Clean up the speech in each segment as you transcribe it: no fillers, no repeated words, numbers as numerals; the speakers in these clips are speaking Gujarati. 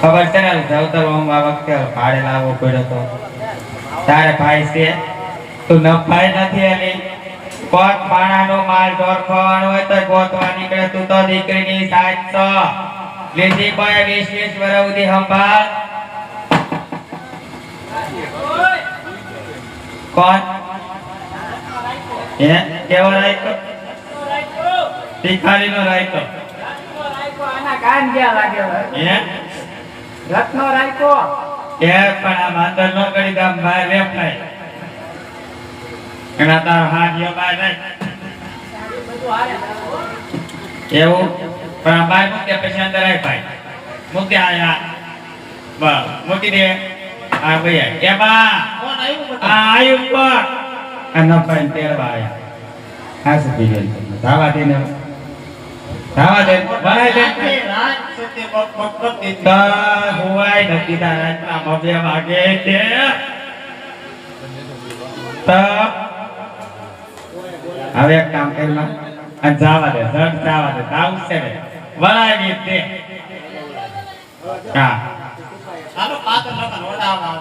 ખબર છે ને જવતર ઓમ આ વખતે ભાડે લાવવો પડ્યો તો તારે ભાઈ છે તું નફાઈ નથી એની કોટ પાણાનો માલ ઢોર ખવાનો હોય તો ગોતવા નીકળે તું તો દીકરીની સાચ છો લીધી કોઈ 20 વર્ષ સુધી સંભાળ કોણ હે કેવો રાયકો તીખારીનો રાયકો આના કાન ગયા લાગેલો હે રત્નો રાયકો એ પણ આ માંદર નો કરી દમ બહાર વેફાય એના તાર હાથિયો બહાર નહીં એવું પણ આ બહાર મૂકે પછી અંદર આવી ભાઈ મૂકે આયા બસ મૂકી દે આ ભાઈ કે બા કોણ આવ્યું આ આયુ પર આ ન પાઈ તેરવા આયા આ સપી ગઈ ધાવા દે ને ધાવા દે બનાય દે રાત સતે બક બક તા હોવાય નથી તારા મબે વાગે તે તા હવે એક કામ કરના અને જાવા દે જડ જાવા દે તાઉસ છે ને વળાવી દે હા આનો પાતર લગન ઓડાવા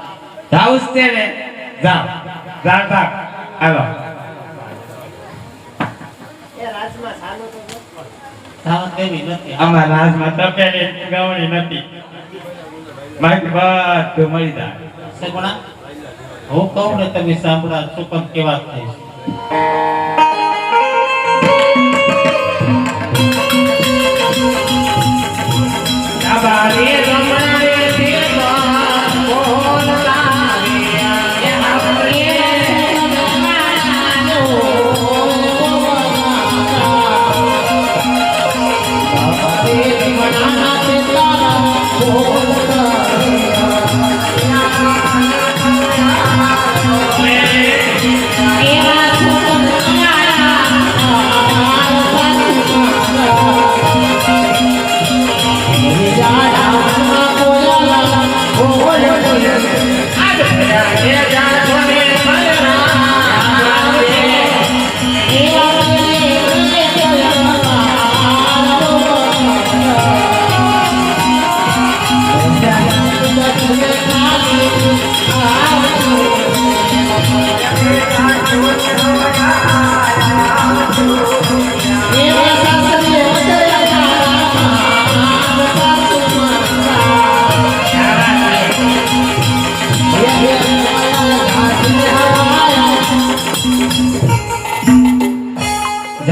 તાઉસ છે ને જાવ જાવ જાવ હાલો એ રાજમાં સાલો તો ધાવત દેવી નથી અમાર રાજમાં તપેલી ગવણી નથી બાકી બધું મળી જાય સગુણા હું કહું ને તમે સાંભળા સુકમ કેવા થઈ આભારી રમણે દેવા કોણ લાવ્યા એ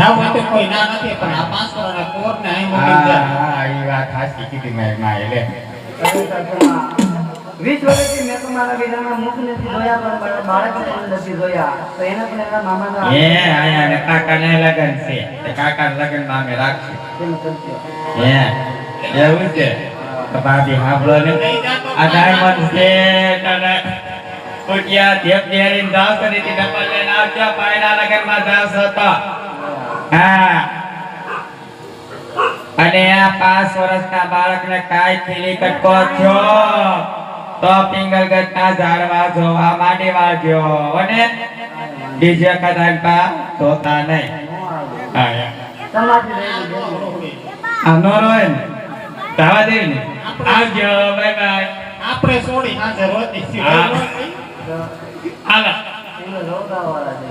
આપણે કોઈ ના નથી પણ આ 5 વર્ષના કોર ને આઈ મોકલી દે હા ઈ વાત સાચી કીધી મેં માં એટલે 20 વર્ષથી મેં તમારા વિનાના મુખ નથી જોયા પણ બાળક પણ નથી જોયા તો એને પણ એના મામાના એ આયા ને કાકાને લગન છે તે કાકા લગન માં અમે રાખશું તેમ કરજો હે એવું છે તો ભાભી સાંભળો ને આ ડાયમંડ છે તને કોટિયા દેવ દેરીન દાસ કરી તી ડબલ લઈને આવજો પાયના લગન માં દાસ હતો હા અને આ 5 વર્ષના બાળકને કાઈ ખીલી કટકો થયો તો પિંગલ ગટના ઝાડવા જોવા માંડી વાળજો અને બીજે કદાચ પા જોતા નહીં હા તમારી રહી આ નો રોય ને ધાવા દે ને આવજો બાય બાય આપણે છોડી હાજર હોતી છે હાલા એને રોગાવાળા છે